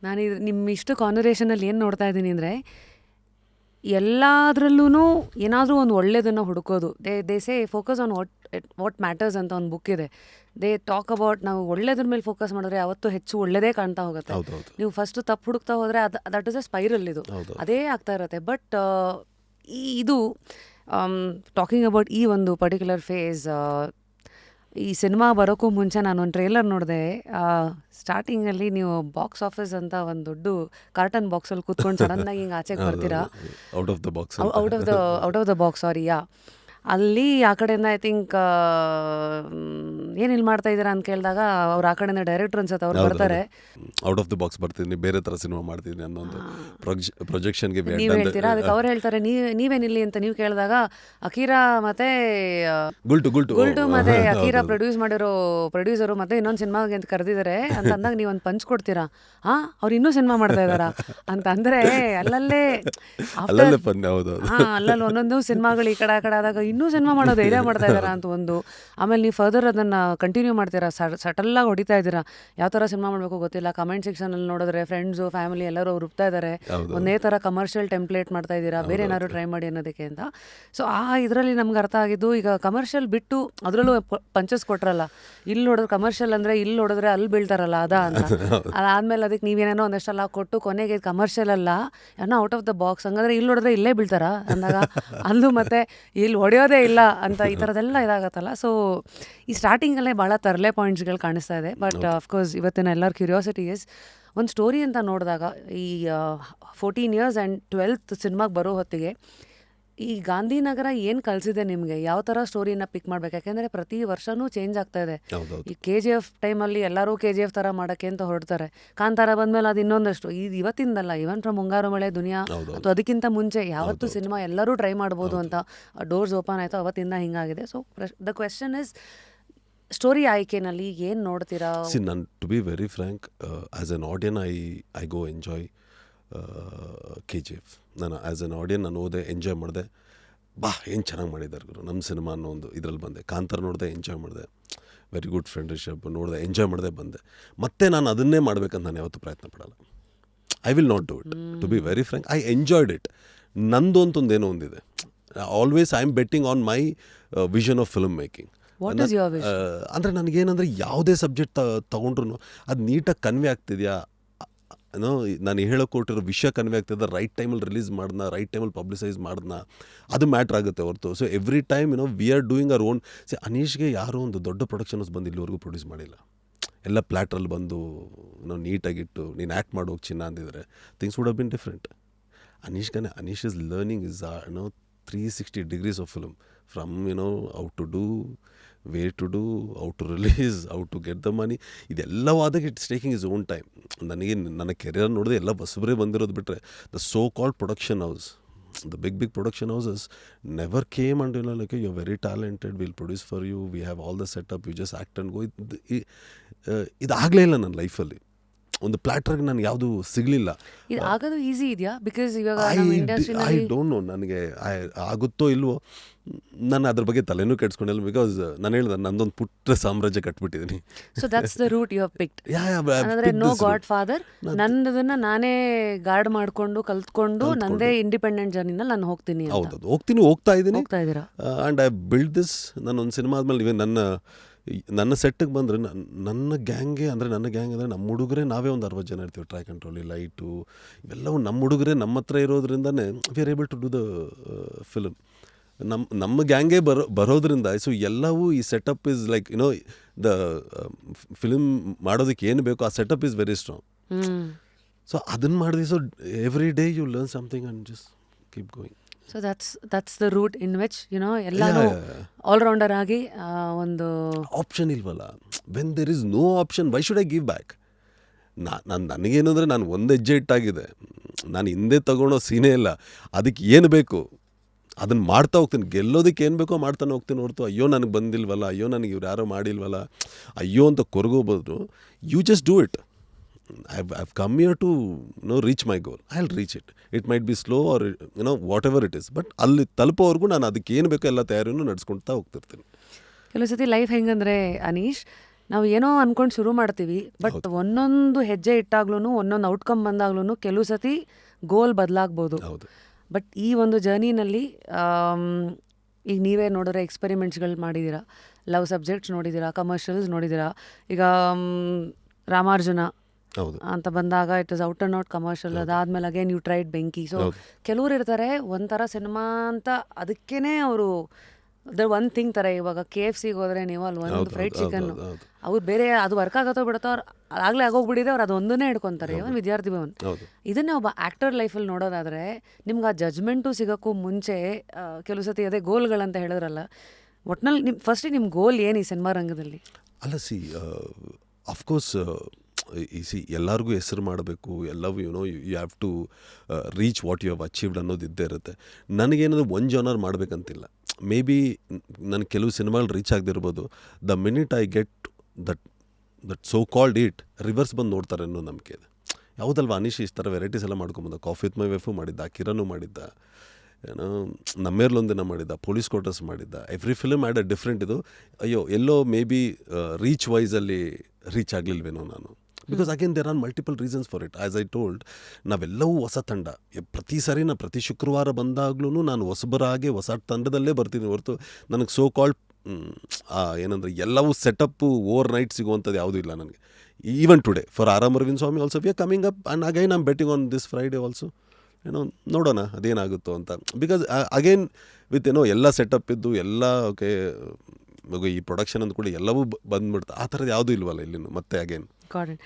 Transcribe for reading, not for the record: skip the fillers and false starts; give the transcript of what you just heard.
ನಾನು ನಿಮ್ಮ ಇಷ್ಟು ಕಾನ್ವರ್ಸೇಷನಲ್ಲಿ ಏನು ನೋಡ್ತಾ ಇದ್ದೀನಿ ಅಂದರೆ, ಎಲ್ಲದರಲ್ಲೂ ಏನಾದರೂ ಒಂದು ಒಳ್ಳೆಯದನ್ನು ಹುಡುಕೋದು. They say focus on what matters ಅಂತ ಒಂದು ಬುಕ್ ಇದೆ. ದೇ ಟಾಕ್ ಅಬೌಟ್ ನಾವು ಒಳ್ಳೆದ್ರ ಮೇಲೆ ಫೋಕಸ್ ಮಾಡಿದ್ರೆ ಯಾವತ್ತೂ ಹೆಚ್ಚು ಒಳ್ಳೆಯದೇ ಕಾಣ್ತಾ ಹೋಗುತ್ತೆ. ನೀವು ಫಸ್ಟು ತಪ್ಪು ಹುಡುಕ್ತಾ ಹೋದರೆ ದಟ್ ಇಸ್ ಅ ಸ್ಪೈರಲ್, ಇದು ಅದೇ ಆಗ್ತಾ ಇರುತ್ತೆ. ಬಟ್ ಇದು ಟಾಕಿಂಗ್ ಅಬೌಟ್ ಈ ಒಂದು ಪರ್ಟಿಕ್ಯುಲರ್ ಫೇಸ್, ಈ ಸಿನಿಮಾ ಬರೋಕ್ಕೂ ಮುಂಚೆ ನಾನೊಂದು ಟ್ರೇಲರ್ ನೋಡಿದೆ. ಸ್ಟಾರ್ಟಿಂಗಲ್ಲಿ ನೀವು ಬಾಕ್ಸ್ ಆಫೀಸ್ ಅಂತ ಒಂದು ದೊಡ್ಡ ಕಾರ್ಟನ್ ಬಾಕ್ಸಲ್ಲಿ ಕೂತ್ಕೊಂಡು ಸಡನ್ನಾಗಿ ಹಿಂಗೆ ಆಚೆಗೆ ಬರ್ತೀರಾ, ಔಟ್ ಆಫ್ ದ ಬಾಕ್ಸ್, ಸಾರಿ, ಅಲ್ಲಿ ಆ ಕಡೆಯಿಂದ ಐ ಥಿಂಕ್ ಏನಿಲ್ಲಿ ಮಾಡ್ತಾ ಇದ್ದೀರಾ ಅಂತ ಕೇಳಿದಾಗ ಅವ್ರು ಆ ಕಡೆಯಿಂದ ಡೈರೆಕ್ಟರ್ ಅನ್ಸುತ್ತೆ, ಅವ್ರು ಬರ್ತಾರೆ, ಔಟ್ ಆಫ್ ದ ಬಾಕ್ಸ್ ಬರ್ತೀನಿ, ಬೇರೆ ಥರ ಸಿನಿಮಾ ಮಾಡ್ತೀನಿ ಅನ್ನೋದು ಪ್ರೊಜೆಕ್ಷನ್ಗೆ ನೀವು ಹೇಳ್ತೀರಾ. ಅದಕ್ಕೆ ಅವ್ರು ಹೇಳ್ತಾರೆ ನೀವೇನಿಲ್ಲಿ ಅಂತ ನೀವು ಕೇಳಿದಾಗ ಅಕೀರಾ ಮತ್ತೆ ಗುಲ್ಟು ಮತ್ತೆ ಅಕೀರಾ ಪ್ರೊಡ್ಯೂಸ್ ಮಾಡಿರೋ ಪ್ರೊಡ್ಯೂಸರು ಮತ್ತೆ ಇನ್ನೊಂದು ಸಿನಿಮಾಗೆ ಅಂತ ಕರೆದಿದ್ದಾರೆ ಅಂತ ಅಂದಾಗ ನೀವು ಒಂದು ಪಂಚ್ ಕೊಡ್ತೀರಾ, ಅವ್ರು ಇನ್ನೂ ಸಿನಿಮಾ ಮಾಡ್ತಾ ಇದ್ದಾರಾ ಅಂತ ಅಂದರೆ ಅಲ್ಲಲ್ಲಿ ಒಂದೊಂದು ಸಿನಿಮಾಗಳು ಈ ಕಡೆ ಆ ಕಡೆ ಆದಾಗ ಇನ್ನೂ ಸಿನಿಮಾ ಮಾಡೋದು ಇದೇ ಮಾಡ್ತಾ ಇದ್ದಾರಾ ಅಂತ ಒಂದು. ಆಮೇಲೆ ನೀವು ಫರ್ದರ್ ಅದನ್ನು ಕಂಟಿನ್ಯೂ ಮಾಡ್ತೀರಾ, ಸಟಲ್ಲಾಗಿ ಹೊಡಿತಾ ಇದ್ದೀರಾ, ಯಾವ ಥರ ಸಿನಿಮಾ ಮಾಡಬೇಕು ಗೊತ್ತಿಲ್ಲ. ಕಮೆಂಟ್ ಸೆಕ್ಷನಲ್ಲಿ ನೋಡಿದ್ರೆ ಫ್ರೆಂಡ್ಸು ಫ್ಯಾಮಿಲಿ ಎಲ್ಲರೂ ರುಬ್ತಾ ಇದ್ದಾರೆ, ಒಂದೇ ಥರ ಕಮರ್ಷಿಯಲ್ ಟೆಂಪ್ಲೇಟ್ ಮಾಡ್ತಾ ಇದ್ದೀರಾ, ಬೇರೆ ಏನಾದ್ರು ಟ್ರೈ ಮಾಡಿ ಅನ್ನೋದಕ್ಕೆ ಅಂತ. ಸೊ ಇದರಲ್ಲಿ ನಮ್ಗೆ ಅರ್ಥ ಆಗಿದ್ದು, ಈಗ ಕಮರ್ಷಿಯಲ್ ಬಿಟ್ಟು ಅದರಲ್ಲೂ ಪಂಚಸ್ ಕೊಟ್ರಲ್ಲ, ಇಲ್ಲಿ ನೋಡಿದ್ರೆ ಕಮರ್ಷಿಯಲ್ ಅಂದರೆ ಇಲ್ಲಿ ನೋಡಿದ್ರೆ ಅಲ್ಲಿ ಬೀಳ್ತಾರಲ್ಲ ಅಂತ. ಅದಾದಮೇಲೆ ಅದಕ್ಕೆ ನೀವೇನೇನೋ ಒಂದಷ್ಟೆಲ್ಲ ಕೊಟ್ಟು ಕೊನೆಗೆ ಕಮರ್ಷಿಯಲ್ ಅಲ್ಲ ಏನೋ ಔಟ್ ಆಫ್ ದ ಬಾಕ್ಸ್, ಹಂಗಂದ್ರೆ ಇಲ್ಲಿ ನೋಡಿದ್ರೆ ಇಲ್ಲೇ ಬೀಳ್ತಾರ ಅಂದಾಗ ಅಲ್ಲೂ ಮತ್ತೆ ಇಲ್ಲಿ ಹೊಡೆಯೋದೇ ಇಲ್ಲ ಅಂತ ಈ ಥರದ್ದೆಲ್ಲ ಇದಾಗತ್ತಲ್ಲ. ಸೊ ಈ ಸ್ಟಾರ್ಟಿಂಗಲ್ಲೇ ಭಾಳ ತರಲೆ ಪಾಯಿಂಟ್ಸ್ಗಳು ಕಾಣಿಸ್ತಾ ಇದೆ. ಬಟ್ ಅಫ್ಕೋರ್ಸ್ ಇವತ್ತಿನ ಎಲ್ಲರ ಕ್ಯೂರಿಯಾಸಿಟಿ ಇಸ್, ಒಂದು ಸ್ಟೋರಿ ಅಂತ ನೋಡಿದಾಗ ಈ 14 years ಆ್ಯಂಡ್ 12th ಸಿನಿಮಾಗೆ ಬರೋ ಹೊತ್ತಿಗೆ ಈ ಗಾಂಧಿನಗರ ಏನು ಕಲಿಸಿದೆ ನಿಮಗೆ, ಯಾವ ಥರ ಸ್ಟೋರಿನ ಪಿಕ್ ಮಾಡ್ಬೇಕು? ಯಾಕೆಂದರೆ ಪ್ರತಿ ವರ್ಷವೂ ಚೇಂಜ್ ಆಗ್ತಾ ಇದೆ. ಈ KGF ಟೈಮಲ್ಲಿ ಎಲ್ಲರೂ KGF ಥರ ಮಾಡೋಕ್ಕೆ ಅಂತ ಹೊರಡ್ತಾರೆ, ಕಾಂತಾರ ಬಂದಮೇಲೆ ಅದು ಇನ್ನೊಂದಷ್ಟು, ಇದು ಇವತ್ತಿಂದಲ್ಲ, ಇವನ್ ಫ್ರಮ್ ಮುಂಗಾರು ಮಳೆ ದುನಿಯಾ ಅಥವಾ ಅದಕ್ಕಿಂತ ಮುಂಚೆ ಯಾವತ್ತು ಸಿನಿಮಾ ಎಲ್ಲರೂ ಟ್ರೈ ಮಾಡ್ಬೋದು ಅಂತ ಡೋರ್ಸ್ ಓಪನ್ ಆಯಿತು, ಅವತ್ತಿಂದ ಹಿಂಗಾಗಿದೆ. So the question is, story ಆಯ್ಕೆನಲ್ಲಿ ಏನು ನೋಡ್ತೀರಾ? ನಾನು to be very frank, as an audience I go enjoy KGF. ನಾನು ಆ್ಯಸ್ ಎನ್ ಆಡಿಯನ್ ನಾನು ಓದೆ, ಎಂಜಾಯ್ ಮಾಡಿದೆ, ಏನು ಚೆನ್ನಾಗಿ ಮಾಡಿದ್ದಾರೆ ಗುರು ನಮ್ಮ ಸಿನಿಮಾ ಅನ್ನೋ ಒಂದು ಇದರಲ್ಲಿ ಬಂದೆ. ಕಾಂತಾರ ನೋಡಿದೆ, ಎಂಜಾಯ್ ಮಾಡಿದೆ, ವೆರಿ ಗುಡ್ ಫ್ರೆಂಡ್ಶಿಪ್ ನೋಡಿದೆ, ಎಂಜಾಯ್ ಮಾಡಿದೆ, ಬಂದೆ. ಮತ್ತೆ ನಾನು ಅದನ್ನೇ ಮಾಡಬೇಕಂತ ನಾನು ಯಾವತ್ತೂ ಪ್ರಯತ್ನ ಪಡಲ್ಲ. I will not do it, to be very frank. I enjoyed it. ನಂದು ಅಂತೊಂದು ಏನೋ ಒಂದಿದೆ, always I am betting on my vision of film making. ಅಂದರೆ ನನಗೇನಂದರೆ ಯಾವುದೇ ಸಬ್ಜೆಕ್ಟ್ ತೊಗೊಂಡ್ರು ಅದು ನೀಟಾಗಿ ಕನ್ವೆ ಆಗ್ತಿದೆಯಾ, ನಾನು ಹೇಳೋಕೆ ಕೊಟ್ಟಿರೋ ವಿಷಯ ಕನ್ವೆ ಆಗ್ತದೆ, ರೈಟ್ ಟೈಮಲ್ಲಿ ರಿಲೀಸ್ ಮಾಡಿದ್ನ, ರೈಟ್ ಟೈಮಲ್ಲಿ ಪಬ್ಲಿಸೈಸ್ ಮಾಡಿದ್ನ, ಅದು ಮ್ಯಾಟ್ರ್ ಆಗುತ್ತೆ ಹೊರತು. So every time we are doing our own. ಅನೀಶ್ಗೆ ಯಾರೋ ಒಂದು ದೊಡ್ಡ ಪ್ರೊಡಕ್ಷನ್ಸ್ ಬಂದು ಇಲ್ಲಿವರೆಗೂ ಪ್ರೊಡ್ಯೂಸ್ ಮಾಡಿಲ್ಲ. ಎಲ್ಲ ಪ್ಲ್ಯಾಟ್ರಲ್ಲಿ ಬಂದು ನೀಟಾಗಿಟ್ಟು ನೀನು ಆ್ಯಕ್ಟ್ ಮಾಡೋಗಿ ಚಿನ್ನ ಅಂದಿದ್ರೆ things would have been different. Aneesh is learning is 360 degrees of film, from how to do, where to do, how to release, how to get the money. ಇದೆಲ್ಲವಾದಾಗ it's taking is own time. ನನಗೆ ನನ್ನ career ನೋಡಿದೆ ಎಲ್ಲ ಬಸ್ಬರೇ ಬಂದಿರೋದು ಬಿಟ್ಟರೆ the so called production house, the big production houses never came and like, you're very talented, we'll produce for you, we have all the setup, you just act and go. ಇದಾಗಲೇ ಇಲ್ಲ ನನ್ನ ಲೈಫಲ್ಲಿ. ಒಂದು ಪ್ಲಾಟ್ರಾಗಿ ನನಗೆ ಯಾವುದು ಸಿಗಲಿಲ್ಲ. ಇದು ಆಗೋದು ಈಸಿ ಇದೆಯಾ? ಬಿಕಾಸ್ ಇವಾಗ ಐ ಡೋಂಟ್ ನೋ, ನನಗೆ ಆಗುತ್ತೋ ಇಲ್ವೋ, ನಾನು ಅದ್ರ ಬಗ್ಗೆ ತಲೆನೂ ಕೆಡ್ಸ್ಕೊಂಡಿಲ್ಲ. ಬಿಕಾಸ್ ನಾನು ಹೇಳಿದೆ, ನಂದೊಂದು ಪುಟ್ಟ ಸಾಮ್ರಾಜ್ಯ ಕಟ್ಬಿಟ್ಟಿದ್ದೀನಿ. So that's the route you have picked. ಅಂದರೆ ನೋ ಗಾಡ್ ಫಾದರ್, ನನ್ನದನ್ನ ನಾನೇ ಗಾರ್ಡ್ ಮಾಡಿಕೊಂಡು ಕಲ್ತ್ಕೊಂಡು ನಂದೇ ಇಂಡಿಪೆಂಡೆಂಟ್ ಜರ್ನಿನಲ್ಲಿ ನಾನು ಹೋಗ್ತೀನಿ. ಹೌದು, ಹೋಗ್ತಾ ಇದ್ದೀನಿ. And I build this. ನಾನೊಂದು ಸಿನಿಮಾ ಆದಮೇಲೆ ಇವೇ ನನ್ನ ಸೆಟ್ಟಿಗೆ ಬಂದರೆ ನನ್ನ ಗ್ಯಾಂಗೆ, ಅಂದರೆ ನನ್ನ ಗ್ಯಾಂಗ್ ಅಂದರೆ ನಮ್ಮ ಹುಡುಗರೇ ನಾವೇ ಒಂದು 60 ಜನ ಇರ್ತೀವಿ. ಟ್ರ್ಯಾಕ್ ಕಂಟ್ರೋಲಿ, ಲೈಟು, ಇವೆಲ್ಲವೂ ನಮ್ಮ ಹುಡುಗರೇ ನಮ್ಮ ಹತ್ರ ಇರೋದ್ರಿಂದನೇ we are able to do the film. ನಮ್ಮ ಗ್ಯಾಂಗೇ ಬರೋದ್ರಿಂದ. ಸೊ ಎಲ್ಲವೂ ಈ setup is like the film ಮಾಡೋದಕ್ಕೆ ಏನು ಬೇಕೋ ಆ setup is very strong. So ಅದನ್ನು ಮಾಡಿದ್ವಿ. So every day you learn something and just keep going. So that's the route in which ಎಲ್ಲರೂ ಆಲ್ರೌಂಡರ್ ಆಗಿ ಒಂದು ಆಪ್ಷನ್ ಇಲ್ವಲ್ಲ. When there is no option, why should I give back? ನನಗೇನಂದರೆ ನಾನು ಒಂದು ಹೆಜ್ಜೆ ಇಟ್ಟಾಗಿದೆ, ನಾನು ಹಿಂದೆ ತಗೊಳ್ಳೋ ಸೀನೇ ಇಲ್ಲ. ಅದಕ್ಕೆ ಏನು ಬೇಕು ಅದನ್ನು ಮಾಡ್ತಾ ಹೋಗ್ತೀನಿ. ಗೆಲ್ಲೋದಕ್ಕೆ ಏನು ಬೇಕೋ ಮಾಡ್ತಾನೆ ಹೋಗ್ತೀನಿ ಹೊರತು ಅಯ್ಯೋ ನನಗೆ ಬಂದಿಲ್ವಲ್ಲ, ಅಯ್ಯೋ ನನಗೆ ಇವ್ರು ಯಾರೋ ಮಾಡಿಲ್ವಲ್ಲ, ಅಯ್ಯೋ ಅಂತ ಕೊರಗೋಬೋದು. You just do it. I've come here to reach my goal. I'll reach it. It might be slow or whatever it is, but ಅಲ್ಲಿ ತಲುಪೋವರೆಗೂ ನಾನು ಅದಕ್ಕೆ ಏನು ಬೇಕೋ ಎಲ್ಲ ತಯಾರಿನೂ ನಡೆಸ್ಕೊಳ್ತಾ ಹೋಗ್ತಿರ್ತೀನಿ. ಕೆಲವು ಸತಿ ಲೈಫ್ ಹೆಂಗಂದರೆ ಅನೀಶ್, ನಾವು ಏನೋ ಅನ್ಕೊಂಡು ಶುರು ಮಾಡ್ತೀವಿ, ಬಟ್ ಒಂದೊಂದು ಹೆಜ್ಜೆ ಇಟ್ಟಾಗ್ಲೂ ಒಂದೊಂದು ಔಟ್ಕಮ್ ಬಂದಾಗ್ಲೂ ಕೆಲವು ಸತಿ ಗೋಲ್ ಬದಲಾಗ್ಬೋದು. ಹೌದು. ಬಟ್ ಈ ಒಂದು ಜರ್ನಿನಲ್ಲಿ ಈಗ ನೀವೇ ನೋಡಿದ್ರೆ ಎಕ್ಸ್ಪೆರಿಮೆಂಟ್ಸ್ಗಳು ಮಾಡಿದ್ದೀರಾ, ಲವ್ ಸಬ್ಜೆಕ್ಟ್ಸ್ ನೋಡಿದ್ದೀರಾ, ಕಮರ್ಷಿಯಲ್ಸ್ ನೋಡಿದ್ದೀರಾ. ಈಗ ರಾಮಾರ್ಜುನ ಹೌದು. ಅಂತ ಬಂದಾಗ it is out and out commercial. ಅದಾದ್ಮೇಲೆ ಅಗೇನ್ ಯು ಟ್ರೈಡ್ ಬೆಂಕಿ. ಸೊ ಕೆಲವ್ರು ಇರ್ತಾರೆ ಒಂಥರ ಸಿನಿಮಾ ಅಂತ ಅದಕ್ಕೇನೆ ಅವರು ಒನ್ ಥಿಂಗ್ ಥರ. ಇವಾಗ KFCಗೆ ಹೋದ್ರೆ ನೀವು ಅಲ್ಲಿ ಒಂದು ಫ್ರೈಡ್ ಚಿಕನ್ ಅವ್ರು ಬೇರೆ ಅದು ವರ್ಕ್ ಆಗತ್ತೋ ಬಿಡುತ್ತೋ, ಅವ್ರು ಆಗಲೇ ಆಗೋಗ್ಬಿಟ್ಟಿದೆ, ಅವ್ರು ಅದೊಂದನ್ನೇ ಹಿಡ್ಕೊತಾರೆ. ಒಂದು ವಿದ್ಯಾರ್ಥಿ ಭವನ್. ಇದನ್ನೇ ಒಬ್ಬ ಆ್ಯಕ್ಟರ್ ಲೈಫಲ್ಲಿ ನೋಡೋದಾದರೆ ನಿಮ್ಗೆ ಆ ಜಜ್ಮೆಂಟು ಸಿಗೋಕ್ಕೂ ಮುಂಚೆ ಕೆಲವು ಸತಿ ಅದೇ ಗೋಲ್ಗಳಂತ ಹೇಳಿದ್ರಲ್ಲ, ಒಟ್ನಲ್ಲಿ ನಿಮ್ಮ ಫಸ್ಟಿಗೆ ನಿಮ್ಮ ಗೋಲ್ ಏನು ಈ ಸಿನಿಮಾ ರಂಗದಲ್ಲಿ? ಅಲ್ಲ ಅಫ್ಕೋರ್ಸ್ ಎಲ್ಲರಿಗೂ ಹೆಸರು ಮಾಡಬೇಕು, ಎಲ್ಲವೂ you have to reach what you have achieved ಅನ್ನೋದು ಇದ್ದೇ ಇರುತ್ತೆ. ನನಗೇನಾದ್ರು ಒಂದು ಜಾನರ್ ಮಾಡಬೇಕಂತಿಲ್ಲ. ಮೇ ಬಿ ನಾನು ಕೆಲವು ಸಿನಿಮಾಗಳು ರೀಚ್ ಆಗದಿರ್ಬೋದು. The minute I get that so called reviews ಬಂದು ನೋಡ್ತಾರೆ ಅನ್ನೋ ನಂಬಿಕೆ ಇದೆ. ಯಾವುದಲ್ವ ಅನೀಶ್ ಈ ಥರ ವೆರೈಟೀಸ್ ಎಲ್ಲ ಮಾಡ್ಕೊಂಬಂದ. ಕಾಫಿ ವಿತ್ ಮೈ ವೈಫು ಮಾಡಿದ್ದ, ಕಿರಣು ಮಾಡಿದ್ದ, ಏನೋ ನಮ್ಮೇರ್ಲೊಂದಿನ ಮಾಡಿದ್ದ, ಪೊಲೀಸ್ ಕ್ವಾರ್ಟರ್ಸ್ ಮಾಡಿದ್ದ. Every film had a different. ಇದು ಅಯ್ಯೋ ಎಲ್ಲೋ ಮೇ ಬಿ ರೀಚ್ ವೈಸಲ್ಲಿ ರೀಚ್ ಆಗಲಿಲ್ವೇನೋ ನಾನು. Because again there are multiple reasons for it. As I told, ನಾವೆಲ್ಲವೂ ಹೊಸ ತಂಡ. ಪ್ರತಿ ಸಾರಿ ಪ್ರತಿ ಶುಕ್ರವಾರ ಬಂದಾಗ್ಲೂ ನಾನು ಹೊಸಬರಾಗೆ ಹೊಸ ತಂಡದಲ್ಲೇ ಬರ್ತೀನಿ ಹೊರತು ನನಗೆ ಸೋ ಕಾಲ್ಡ್ ಏನಂದರೆ ಎಲ್ಲವೂ ಸೆಟಪ್ಪು ಓವರ್ ನೈಟ್ ಸಿಗುವಂಥದ್ದು ಯಾವುದೂ ಇಲ್ಲ ನನಗೆ. Even today for Aaram Aravind Swamy also we are coming up and again I'm betting on this Friday also. ನೋಡೋಣ ಅದೇನಾಗುತ್ತೋ ಅಂತ. ಬಿಕಾಸ್ ಅಗೇನ್ ವಿತ್ ಎಲ್ಲ ಸೆಟಪ್ ಇದ್ದು ಎಲ್ಲ ಓಕೆ ಈ ಪ್ರೊಡಕ್ಷನ್ ಅಂದ ಕೂಡ ಎಲ್ಲವೂ ಬಂದ್ಬಿಡ್ತು. ಆ ಥರದ್ದು ಯಾವುದೂ ಇಲ್ವಲ್ಲ ಇಲ್ಲಿನೂ ಮತ್ತೆ ಅಗೇನ್. Got it.